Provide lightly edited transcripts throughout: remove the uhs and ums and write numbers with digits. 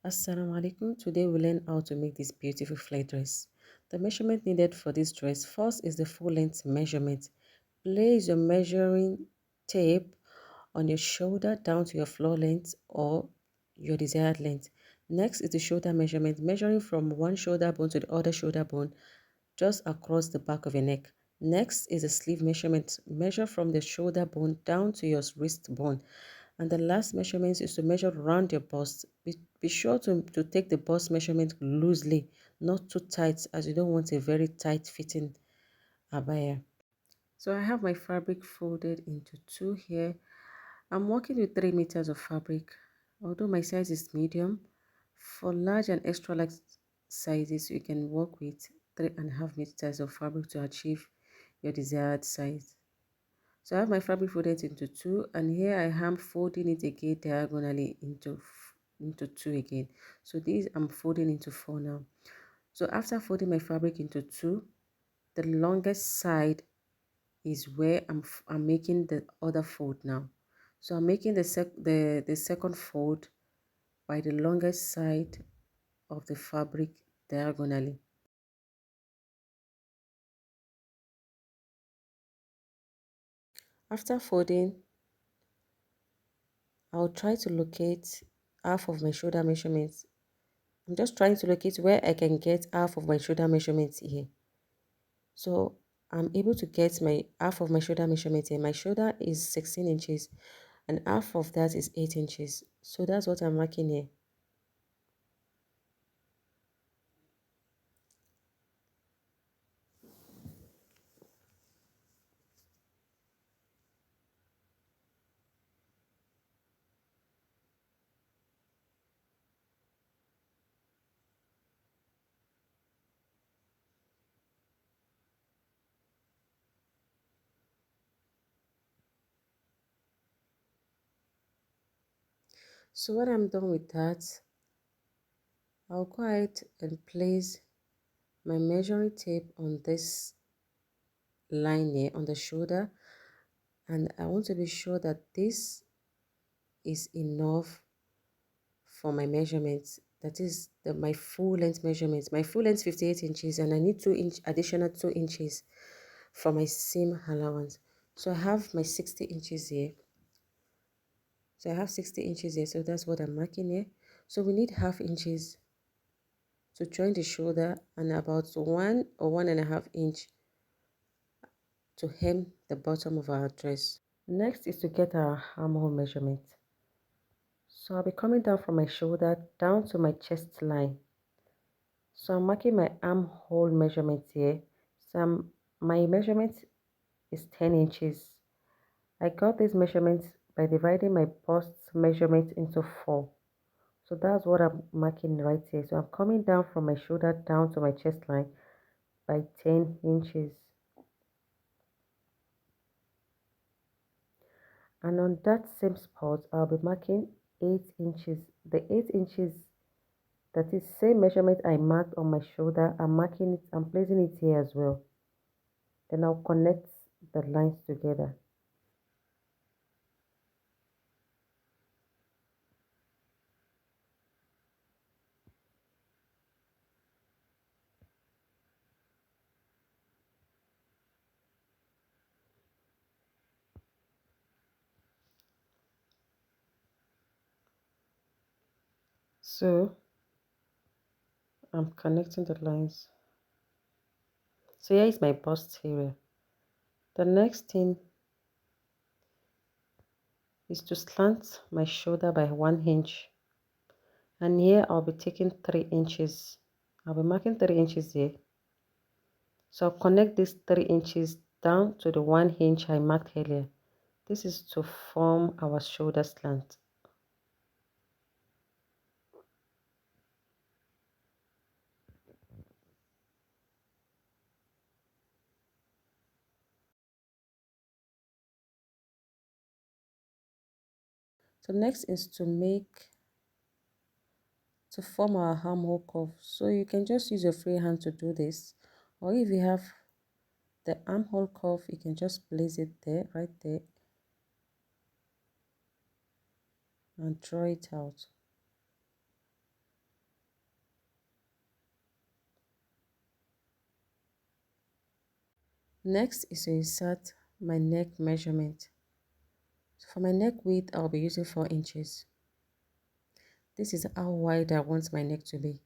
Assalamu alaikum. Today we learn how to make this beautiful fly dress. The measurement needed for this dress first is the full length measurement. Place your measuring tape on your shoulder down to your floor length or your desired length. Next is the shoulder measurement, measuring from one shoulder bone to the other shoulder bone just across the back of your neck. Next is the sleeve measurement. Measure from the shoulder bone down to your wrist bone. And the last measurement is to measure around your bust. Be sure to take the bust measurement loosely, not too tight, as you don't want a very tight fitting abaya. So I have my fabric folded into two here. I'm working with 3 meters of fabric, although my size is medium. For large and extra large sizes, you can work with 3.5 meters of fabric to achieve your desired size. So I have my fabric folded into two, and here I am folding it again diagonally into two again. So these I'm folding into four now. So after folding my fabric into two, the longest side is where I'm making the other fold now. So I'm making the second fold by the longest side of the fabric diagonally. After folding, I'll try to locate half of my shoulder measurements. I'm just trying to locate where I can get half of my shoulder measurements here. So I'm able to get my half of my shoulder measurement here. My shoulder is 16 inches and half of that is 8 inches. So that's what I'm marking here. So when I'm done with that, I'll go ahead and place my measuring tape on this line here on the shoulder, and I want to be sure that this is enough for my measurements. That is my full length measurements. My full length 58 inches, and I need 2 inch additional 2 inches for my seam allowance. So I have my 60 inches here. So I have 60 inches here, so that's what I'm marking here. So we need half inches to join the shoulder and about 1 or 1.5 inch to hem the bottom of our dress. Next is to get our armhole measurement. So I'll be coming down from my shoulder down to my chest line. So I'm marking my armhole measurement here. My measurement is 10 inches. I got this measurement by dividing my bust measurement into 4. So that's what I'm marking right here. So I'm coming down from my shoulder down to my chest line by 10 inches. And on that same spot, I'll be marking 8 inches. The 8 inches, that is same measurement I marked on my shoulder, I'm placing it here as well. Then I'll connect the lines together. So I'm connecting the lines. So here is my bust area. The next thing is to slant my shoulder by 1 inch. And here I'll be taking 3 inches. I'll be marking 3 inches here. So I'll connect these 3 inches down to the 1 inch I marked earlier. This is to form our shoulder slant. So next is to form our armhole curve. So you can just use your free hand to do this, or if you have the armhole curve, you can just place it there, right there, and draw it out. Next is to insert my neck measurement. So for my neck width, I'll be using 4 inches. This is how wide I want my neck to be.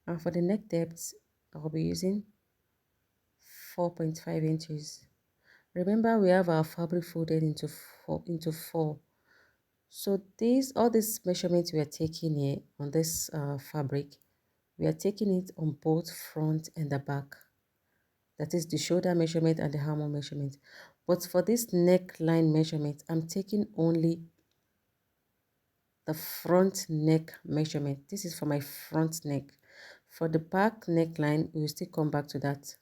And for the neck depth, I'll be using 4.5 inches. Remember, we have our fabric folded into four. So all these measurements we are taking here on this fabric, we are taking it on both front and the back. That is the shoulder measurement and the armhole measurement. But for this neckline measurement, I'm taking only the front neck measurement. This is for my front neck. For the back neckline, we will still come back to that.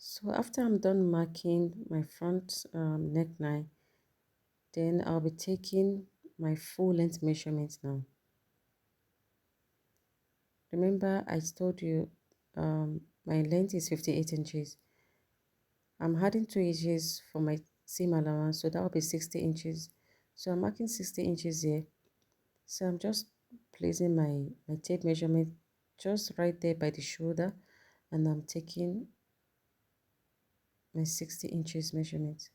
So after I'm done marking my front neckline, then I'll be taking my full length measurement now. Remember, I told you my length is 58 inches. I'm adding 2 inches for my seam allowance, so that will be 60 inches. So I'm marking 60 inches here. So I'm just placing my tape measurement just right there by the shoulder, and I'm taking my 60 inches measurement.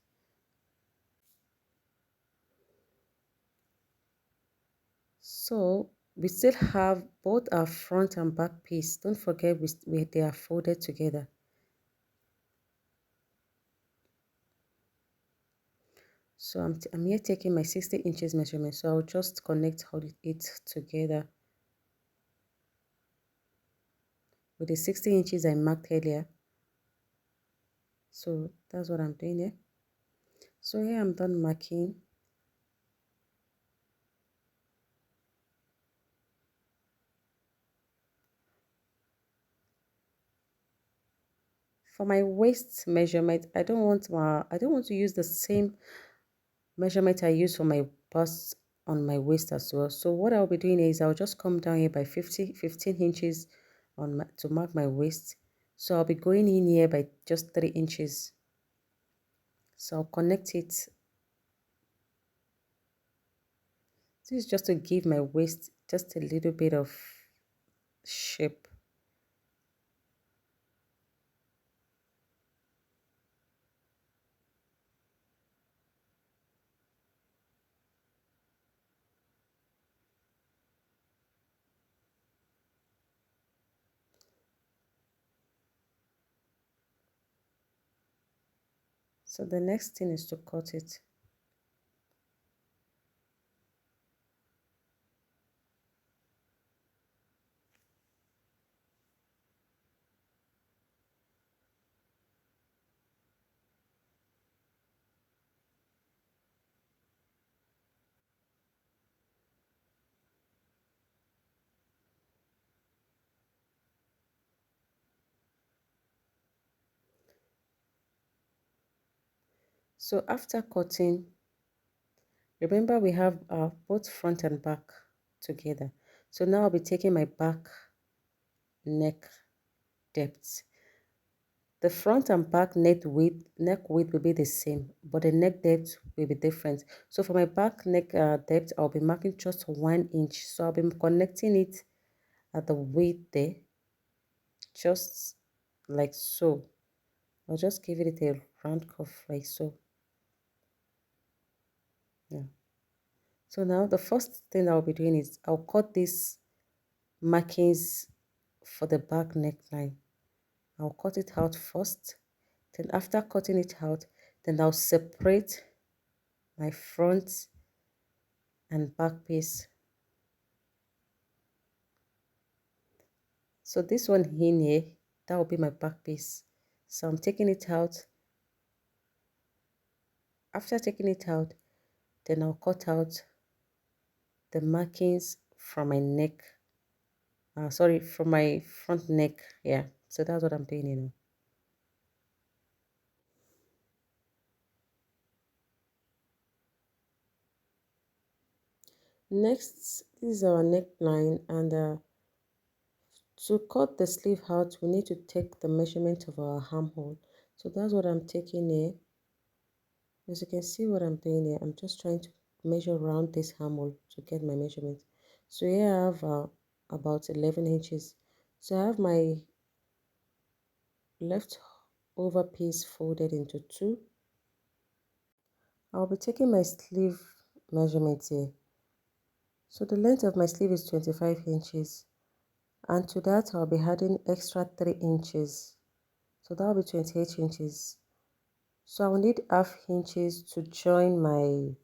So we still have both our front and back piece. Don't forget they are folded together. So I'm here taking my 60 inches measurement. So I'll just connect all it together with the 60 inches I marked earlier. So that's what I'm doing here. So here I'm done marking. For my waist measurement, I don't want to use the same measurement I use for my bust on my waist as well. So what I'll be doing is I'll just come down here by 15 inches to mark my waist. So I'll be going in here by just 3 inches. So I'll connect it. This is just to give my waist just a little bit of shape. So the next thing is to cut it. So after cutting, remember we have both front and back together. So now I'll be taking my back neck depth. The front and back neck width will be the same, but the neck depth will be different. So for my back neck depth, I'll be marking just 1 inch. So I'll be connecting it at the width there, just like so. I'll just give it a round cuff like so. Yeah. So now the first thing I'll be doing is I'll cut these markings for the back neckline. I'll cut it out first. Then after cutting it out, then I'll separate my front and back piece. So this one in here, that will be my back piece. So I'm taking it out. After taking it out, then I'll cut out the markings from my neck. Sorry, from my front neck. Yeah, so that's what I'm doing, you know. Next, this is our neckline, and to cut the sleeve out, we need to take the measurement of our armhole. So that's what I'm taking here. As you can see what I'm doing here, I'm just trying to measure around this armhole to get my measurement. So here I have about 11 inches. So I have my left over piece folded into two. I'll be taking my sleeve measurement here. So the length of my sleeve is 25 inches, and to that I'll be adding extra 3 inches. So that will be 28 inches. So I will need half inches to join my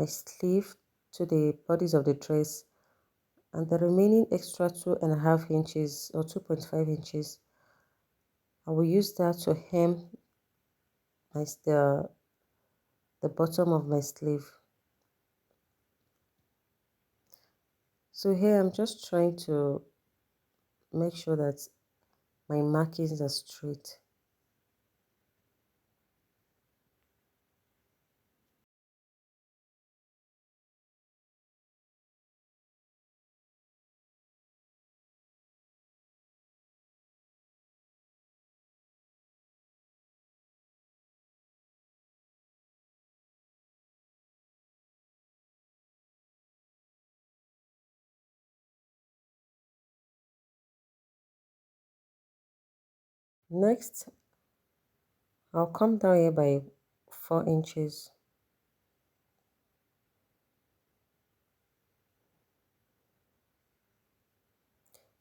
sleeve to the bodies of the dress, and the remaining extra 2.5 inches or 2.5 inches, I will use that to hem the bottom of my sleeve. So here I'm just trying to make sure that my markings are straight. Next, I'll come down here by 4 inches.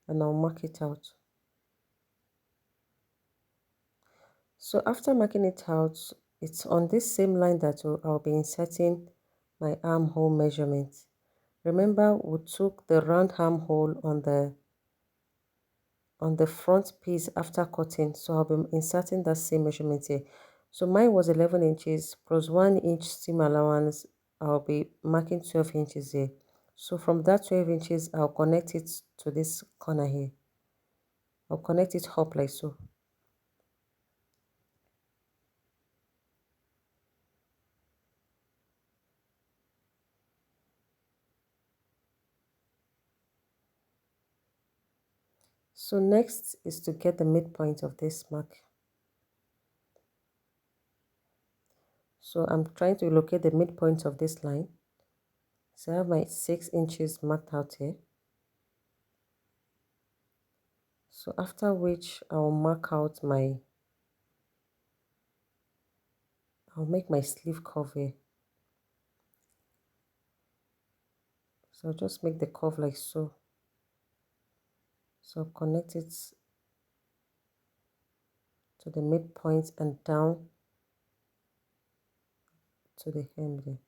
And I'll mark it out. So after marking it out, it's on this same line that I'll be inserting my armhole measurement. Remember, we took the round armhole on the front piece after cutting, so I'll be inserting that same measurement here. So mine was 11 inches plus 1 inch seam allowance. I'll be marking 12 inches here. So from that 12 inches, I'll connect it to this corner here. I'll connect it up like so. So next is to get the midpoint of this mark. So I'm trying to locate the midpoint of this line. So I have my 6 inches marked out here. So after which I'll make my sleeve curve here. So I'll just make the curve like so. So I'll connect it to the midpoint and down to the hem there.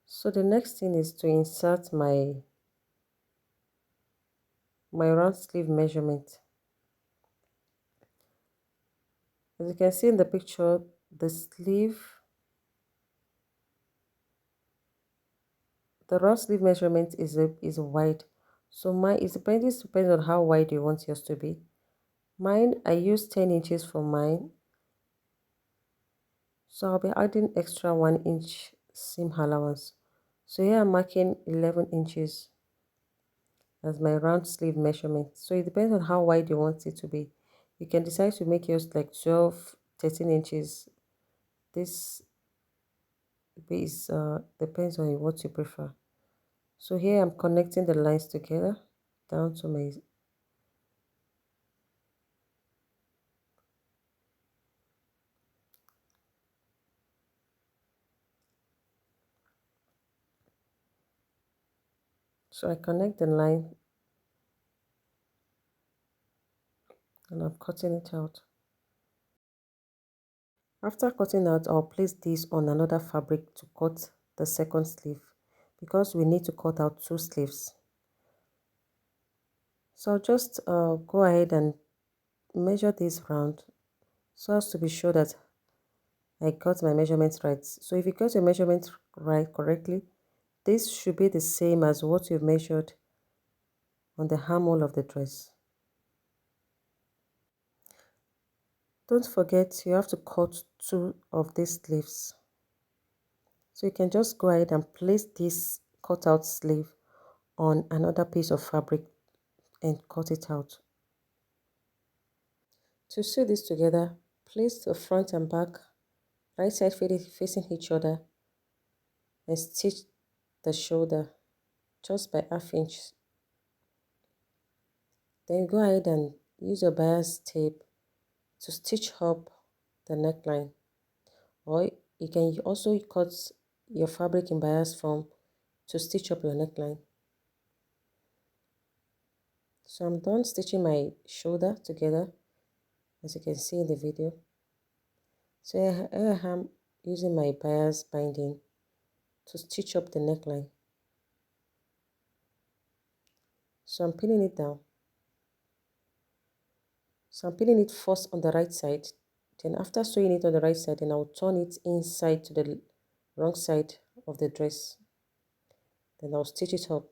So the next thing is to insert my round sleeve measurement. As you can see in the picture, the round sleeve measurement is wide. So mine is depends on how wide you want yours to be. Mine, I use 10 inches for mine. So I'll be adding extra 1 inch seam allowance. So here I'm marking 11 inches as my round sleeve measurement. So it depends on how wide you want it to be. You can decide to make yours like 12, 13 inches. This is depends on what you prefer. So here I'm connecting the lines together down to my so I connect the line and I'm cutting it out. After cutting out, I'll place this on another fabric to cut the second sleeve because we need to cut out 2 sleeves. So I'll just go ahead and measure this round so as to be sure that I got my measurements right. So if you got your measurements right correctly, this should be the same as what you've measured on the armhole of the dress. Don't forget you have to cut 2 of these sleeves. So you can just go ahead and place this cutout sleeve on another piece of fabric and cut it out. To sew this together, place the front and back right side facing each other and stitch the shoulder just by ½ inch. Then go ahead and use your bias tape to stitch up the neckline, or you can also cut your fabric in bias form to stitch up your neckline. So I'm done stitching my shoulder together, as you can see in the video. So I am using my bias binding to stitch up the neckline. So I'm pinning it down. So I'm pinning it first on the right side. Then after sewing it on the right side, then I'll turn it inside to the wrong side of the dress. Then I'll stitch it up.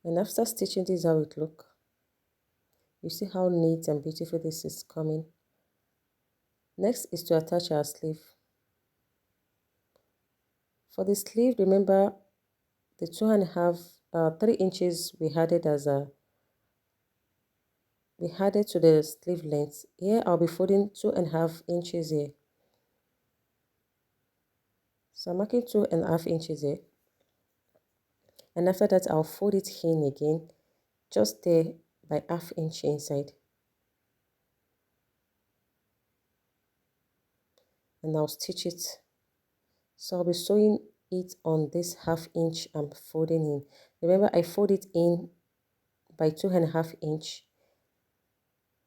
And after stitching, this is how it looks. You see how neat and beautiful this is coming. Next is to attach our sleeve. For the sleeve, remember the 3 inches we added to the sleeve length. Here I'll be folding 2½ inches here. So I'm marking 2½ inches here. And after that, I'll fold it in again, just there by ½ inch inside. And I'll stitch it. So I'll be sewing it on this ½ inch I'm folding in. Remember, I fold it in by 2½ inch.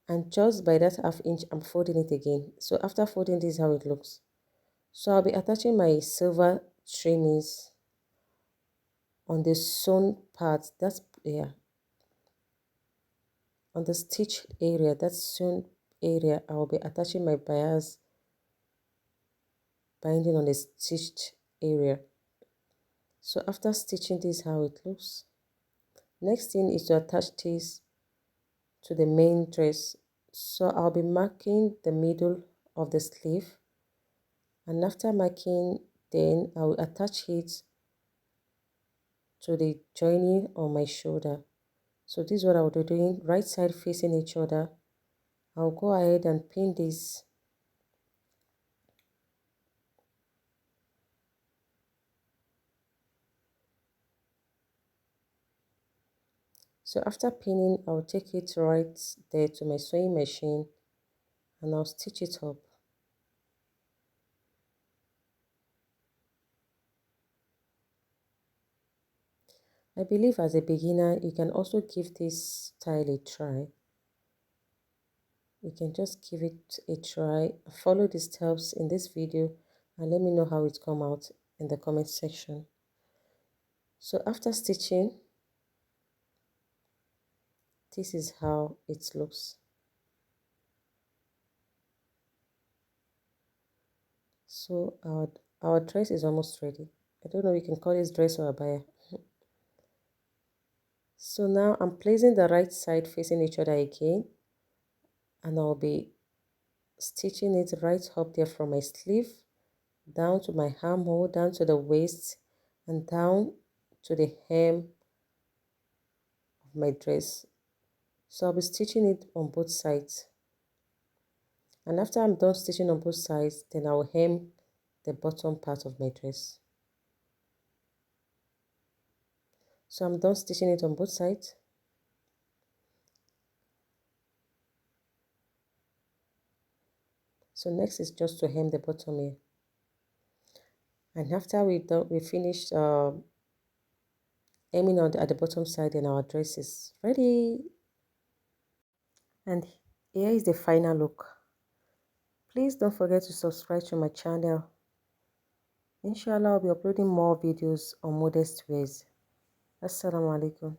And just by that ½ inch, I'm folding it again. So after folding, this is how it looks. So I'll be attaching my silver trimmings on the sewn part. That's, yeah, on the stitch area, that's sewn area. I'll be attaching my bias binding on the stitched area. So after stitching, this is how it looks. Next thing is to attach this to the main dress. So I'll be marking the middle of the sleeve, and after marking, then I will attach it to the joining on my shoulder. So this is what I will be doing, right side facing each other. I'll go ahead and pin this. So after pinning, I'll take it right there to my sewing machine and I'll stitch it up. I believe as a beginner, you can also give this style a try. You can just give it a try, follow the steps in this video, and let me know how it come out in the comment section. So after stitching, this is how it looks. So our dress is almost ready. I don't know, you can call this dress or abaya. So now I'm placing the right side facing each other again, and I'll be stitching it right up there from my sleeve down to my armhole, down to the waist, and down to the hem of my dress. So I'll be stitching it on both sides. And after I'm done stitching on both sides, then I'll hem the bottom part of my dress. So I'm done stitching it on both sides. So next is just to hem the bottom here. And after we finished hemming at the bottom side, then our dress is ready. And here is the final look. Please don't forget to subscribe to my channel. Inshallah, I'll be uploading more videos on modest ways. Assalamu alaikum.